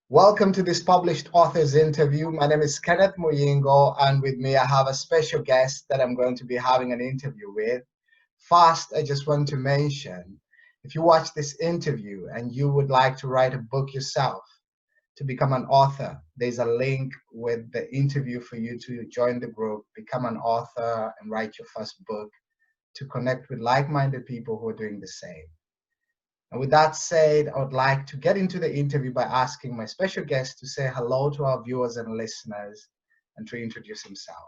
Welcome to this published author's interview. My name is Kenneth Muyingo, and with me I have a special guest that I'm going to be having an interview with. First, I just want to mention, if you watch this interview and you would like to write a book yourself, to become an author, there's a link with the interview for you to join the group, become an author, and write your first book to connect with like-minded people who are doing the same. And with that said, I would like to get into the interview by asking my special guest to say hello to our viewers and listeners and to introduce himself.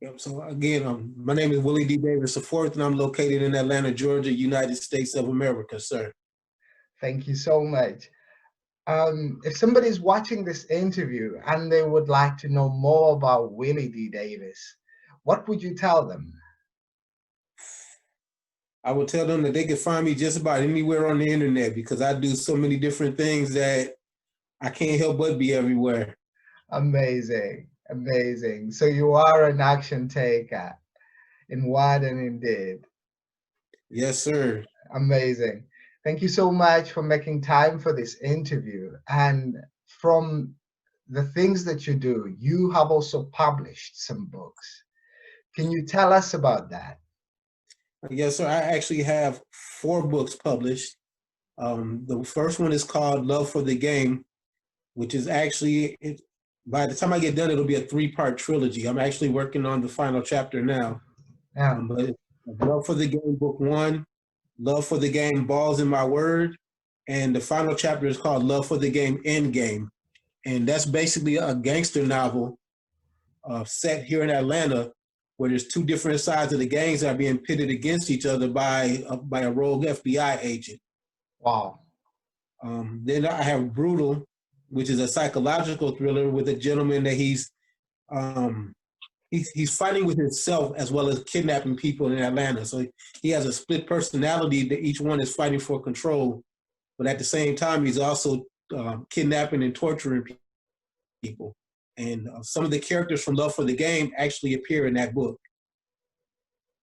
Yep. So again, my name is Willie D. Davis IV, and I'm located in Atlanta, Georgia, United States of America, sir. Thank you so much. If somebody's watching this interview and they would like to know more about Willie D. Davis, what would you tell them? I would tell them that they can find me just about anywhere on the internet because I do so many different things that I can't help but be everywhere. Amazing, amazing. So you are an action taker in word and in deed. Yes, sir. Amazing. Thank you so much for making time for this interview. And from the things that you do, you have also published some books. Can you tell us about that? Yes, sir. I actually have 4 books published. The first one is called Love for the Game, which is actually, by the time I get done, it'll be a 3-part trilogy. I'm actually working on the final chapter now. Yeah. But Love for the Game, Book 1, Love for the Game, Balls in My Word, and the final chapter is called Love for the Game, Endgame. And that's basically a gangster novel set here in Atlanta, where there's 2 different sides of the gangs that are being pitted against each other by a rogue FBI agent. Wow. Then I have Brutal, which is a psychological thriller with a gentleman that he's fighting with himself as well as kidnapping people in Atlanta. So he has a split personality that each one is fighting for control, but at the same time he's also kidnapping and torturing people. And some of the characters from Love for the Game actually appear in that book.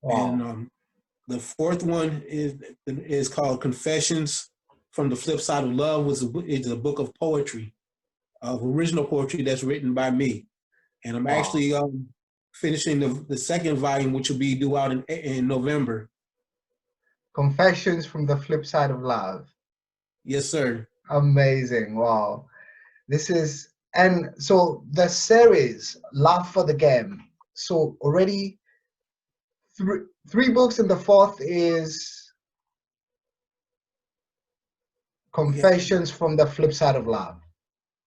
Wow. And the 4th one is called Confessions from the Flipside of Love, which is a book of poetry, of original poetry that's written by me. And I'm actually finishing the 2nd volume, which will be due out in November. Confessions from the Flip Side of Love. Yes, sir. Amazing. Wow. And so the series, Love for the Game. So already 3 books, and the 4th is Confessions from the Flip Side of Love.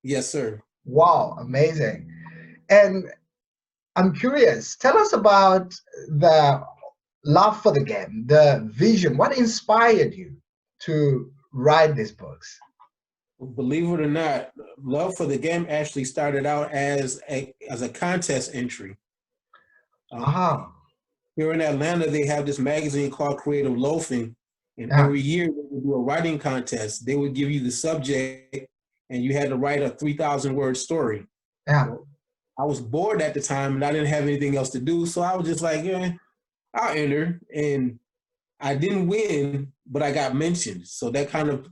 Yes, sir. Wow, amazing. And I'm curious, tell us about the love for the game, the vision. What inspired you to write these books? Believe it or not, Love for the Game actually started out as a contest entry. Here in Atlanta, they have this magazine called Creative Loafing, and every year they would do a writing contest. They would give you the subject, and you had to write a 3,000-word story. So I was bored at the time, and I didn't have anything else to do, so I was just like, yeah, I'll enter. And I didn't win, but I got mentioned. So that kind of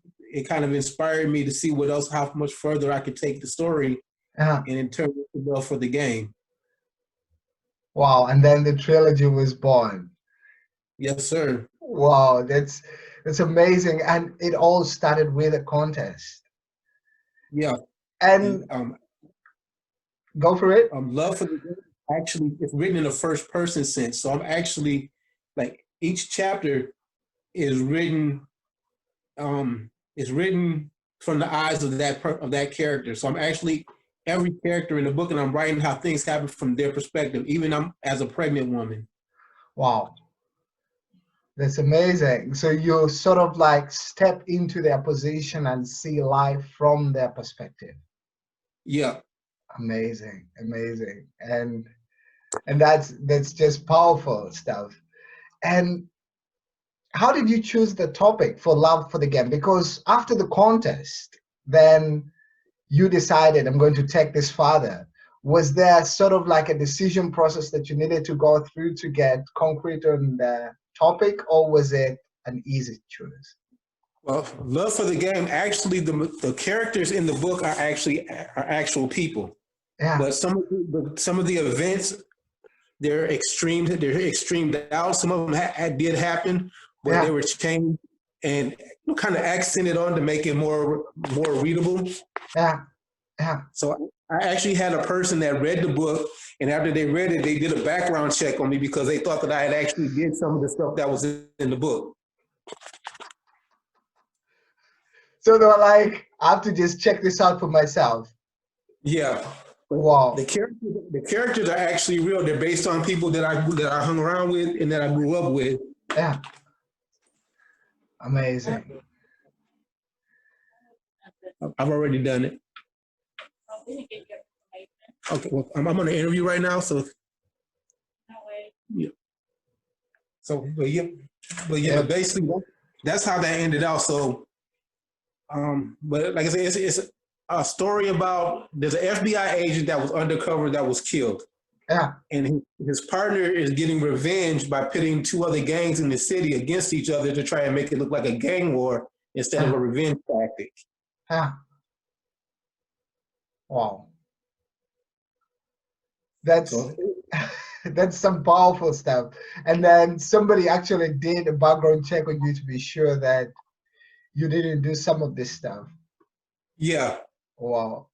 inspired me to see what else, how much further I could take the story, and in turn it into Love for the Game. Wow, and then the trilogy was born. Yes, sir. Wow, that's amazing. And it all started with a contest. Yeah. And go for it. Love for the Game actually, it's written in a first person sense. So I'm actually, like, each chapter is written from the eyes of that character. So I'm actually every character in the book, and I'm writing how things happen from their perspective, even I'm as a pregnant woman. Wow. That's amazing. So you sort of like step into their position and see life from their perspective. Yeah. Amazing, amazing. And that's just powerful stuff. And how did you choose the topic for Love for the Game? Because after the contest, then you decided, I'm going to take this further. Was there sort of like a decision process that you needed to go through to get concrete on the topic, or was it an easy choice? Well, love for the game. Actually, the characters in the book are actual people. Yeah. But some of the events, they're extreme out. Some of them did happen, but they were changed and kind of accented on to make it more readable. Yeah. Yeah. So I actually had a person that read the book, and after they read it, they did a background check on me because they thought that I had actually did some of the stuff that was in the book. So they were like, I have to just check this out for myself. Yeah. Wow. The characters are actually real. They're based on people that I hung around with and that I grew up with. Yeah. Amazing. I've already done it. Okay, well, I'm on an interview right now, so. Yeah. So, but yeah, basically that's how that ended out. So, but like I said, it's a story about there's an FBI agent that was undercover that was killed. Yeah. And his partner is getting revenge by pitting two other gangs in the city against each other to try and make it look like a gang war instead of a revenge tactic. Yeah. Wow. That's some powerful stuff. And then somebody actually did a background check on you to be sure that you didn't do some of this stuff. Yeah. Wow.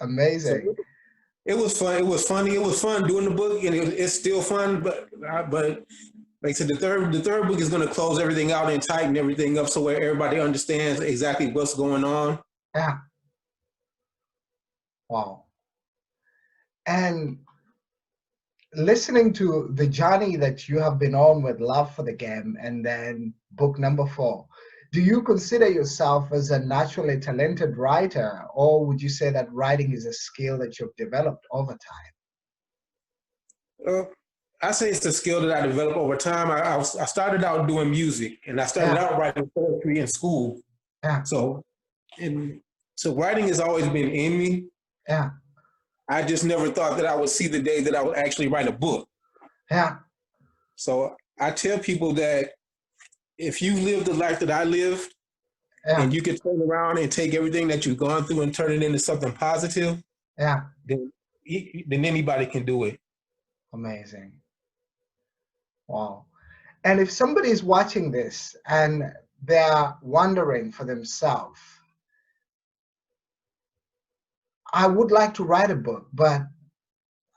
Amazing. So it was fun. It was funny. It was fun doing the book, and it's still fun. But like I said, the third book is going to close everything out and tighten everything up so where everybody understands exactly what's going on. Yeah. Wow. And listening to the journey that you have been on with Love for the Game and then book number 4, do you consider yourself as a naturally talented writer, or would you say that writing is a skill that you've developed over time? I say it's a skill that I developed over time. I started out doing music, and I started out writing poetry in school. Yeah. So writing has always been in me. Yeah. I just never thought that I would see the day that I would actually write a book. Yeah. So I tell people that if you live the life that I lived, and you can turn around and take everything that you've gone through and turn it into something positive, then anybody can do it. Amazing. Wow. And if somebody is watching this and they're wondering for themselves, I would like to write a book, but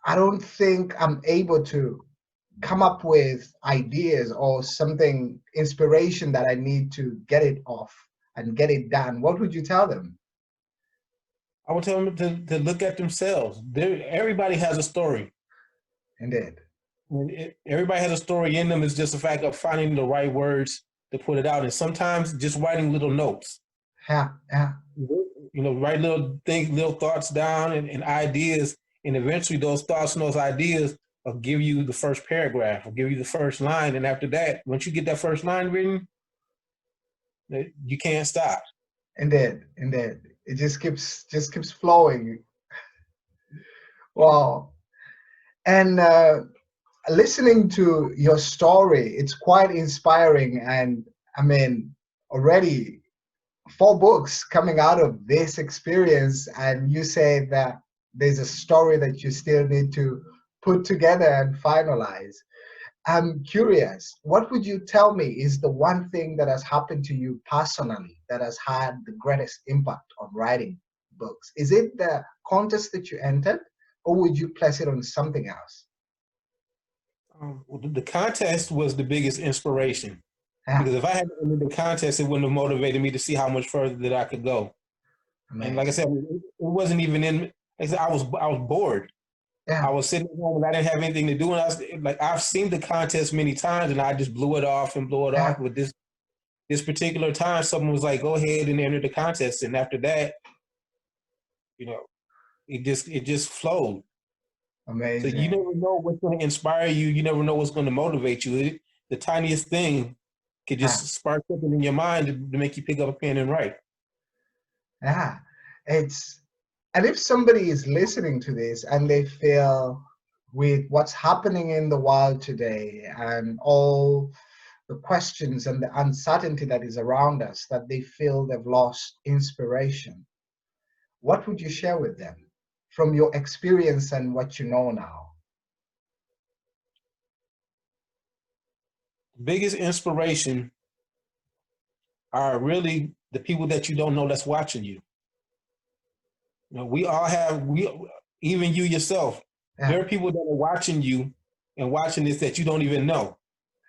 I don't think I'm able to come up with ideas or something, inspiration that I need to get it off and get it done, what would you tell them? I would tell them to look at themselves. Everybody has a story. Indeed. Everybody has a story in them. It's just a fact of finding the right words to put it out. And sometimes just writing little notes. Yeah. Write little things, little thoughts down and ideas. And eventually those thoughts and those ideas will give you the first paragraph, will give you the first line. And after that, once you get that first line written, you can't stop. Indeed. It just keeps flowing. Wow. And listening to your story, it's quite inspiring. And I mean, already 4 books coming out of this experience, and you say that there's a story that you still need to put together and finalize. I'm curious, what would you tell me is the one thing that has happened to you personally that has had the greatest impact on writing books? Is it the contest that you entered, or would you place it on something else? The contest was the biggest inspiration. Because if I had entered the contest, it wouldn't have motivated me to see how much further that I could go. Amazing. And like I said, it wasn't even in. Like I said, I was bored. I was sitting at home and I didn't have anything to do, and I've seen the contest many times, and I just blew it off. With this particular time, someone was like, "Go ahead and enter the contest," and after that, it just flowed. Amazing. So you never know what's going to inspire you. You never know what's going to motivate you. The tiniest thing could just spark something in your mind to make you pick up a pen and write. Yeah, and if somebody is listening to this and they feel with what's happening in the world today and all the questions and the uncertainty that is around us, that they feel they've lost inspiration, what would you share with them from your experience and what you know now? Biggest inspiration are really the people that you don't know that's watching you. You know, we all have, even you yourself, there are people that are watching you and watching this that you don't even know.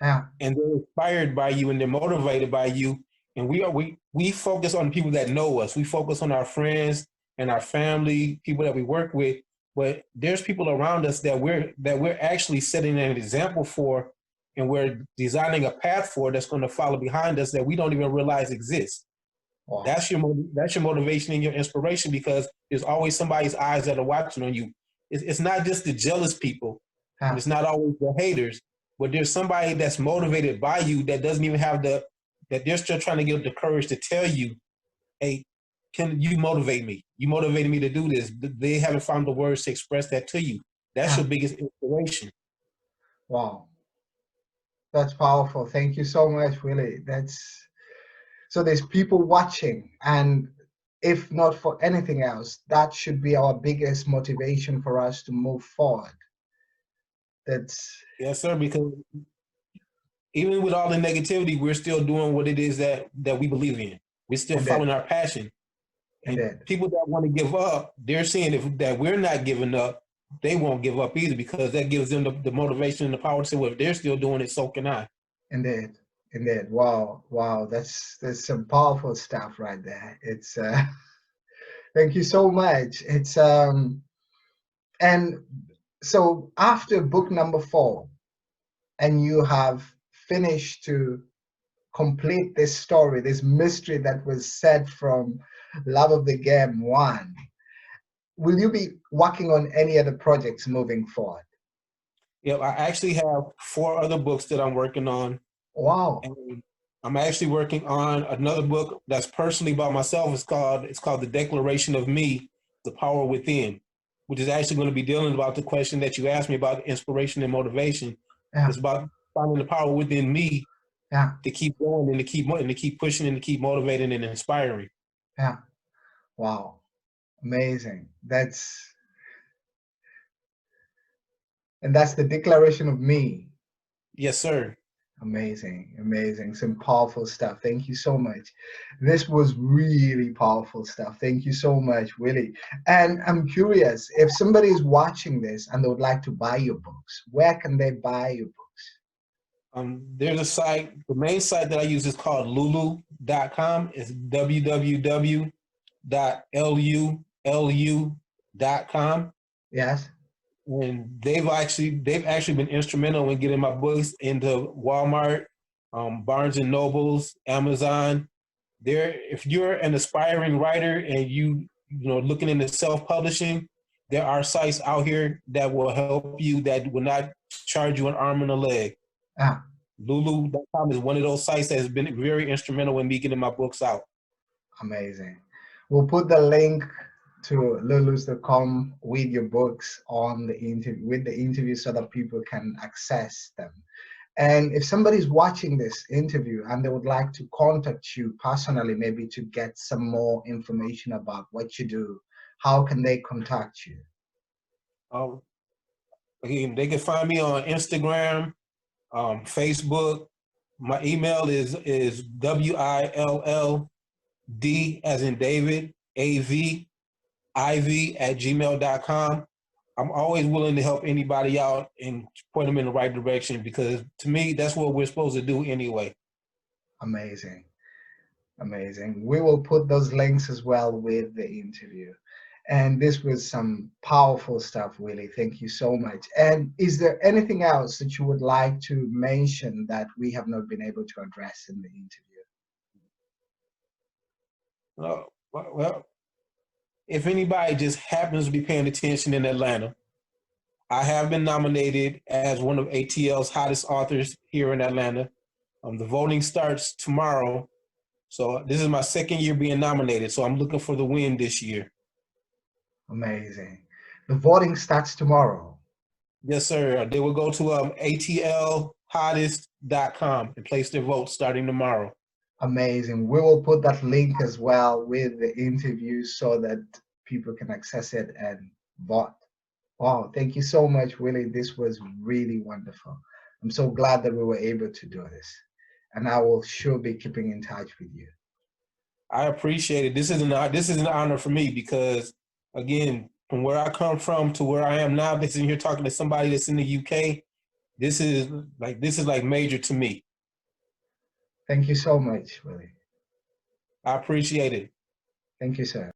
And they're inspired by you and they're motivated by you. And we focus on people that know us. We focus on our friends and our family, people that we work with. But there's people around us that we're actually setting an example for, and we're designing a path for that's going to follow behind us that we don't even realize exists. Wow. That's your motivation and your inspiration, because there's always somebody's eyes that are watching on you. It's not just the jealous people, and it's not always the haters, but there's somebody that's motivated by you that doesn't even have that they're still trying to get the courage to tell you, hey, can you motivate me? You motivated me to do this. They haven't found the words to express that to you. That's your biggest inspiration. Wow. That's powerful. Thank you so much, Willie. So there's people watching, and if not for anything else, that should be our biggest motivation for us to move forward. Yes, sir, because even with all the negativity, we're still doing what it is that we believe in. We're still following our passion. And people that want to give up, they're seeing that we're not giving up, they won't give up either, because that gives them the motivation and the power to say, well, if they're still doing it, so can I. Indeed. Wow. That's some powerful stuff right there. It's thank you so much. It's and so after book number 4, and you have finished to complete this story, this mystery that was said from Love of the Game 1, will you be working on any other projects moving forward? Yeah, I actually have 4 other books that I'm working on. Wow. And I'm actually working on another book that's personally about myself. It's called The Declaration of Me, The Power Within, which is actually going to be dealing about the question that you asked me about inspiration and motivation. It's about finding the power within me to keep going and to keep pushing and to keep motivating and inspiring. Yeah. Wow. Amazing. And that's the declaration of me. Yes, sir. Amazing. Some powerful stuff. Thank you so much. This was really powerful stuff. Thank you so much, Willie. And I'm curious, if somebody is watching this and they would like to buy your books, where can they buy your books? There's a site, the main site that I use is called lulu.com. It's www.lulu.com. Yes. And they've actually been instrumental in getting my books into Walmart, Barnes and Nobles, Amazon. If you're an aspiring writer and you looking into self-publishing, there are sites out here that will help you, that will not charge you an arm and a leg. Lulu.com is one of those sites that has been very instrumental in me getting my books out. Amazing. We'll put the link to lulus.com with your books on the interview so that people can access them. And if somebody's watching this interview and they would like to contact you personally, maybe to get some more information about what you do, how can they contact you? Again, they can find me on Instagram, Facebook. My email is WILLD as in David, AVIV@gmail.com. I'm always willing to help anybody out and point them in the right direction, because to me, that's what we're supposed to do anyway. Amazing. We will put those links as well with the interview. And this was some powerful stuff, Willie. Thank you so much. And is there anything else that you would like to mention that we have not been able to address in the interview? Well, if anybody just happens to be paying attention in Atlanta, I have been nominated as one of ATL's hottest authors here in Atlanta. The voting starts tomorrow. So this is my 2nd year being nominated. So I'm looking for the win this year. Amazing. The voting starts tomorrow. Yes, sir. They will go to hottest.com and place their vote starting tomorrow. Amazing. We will put that link as well with the interview so that people can access it and vote. Wow, thank you so much, Willie. This was really wonderful. I'm so glad that we were able to do this. And I will sure be keeping in touch with you. I appreciate it. This is an honor for me because, again, from where I come from to where I am now, this is you're talking to somebody that's in the UK. This is like major to me. Thank you so much, Willie. I appreciate it. Thank you, sir.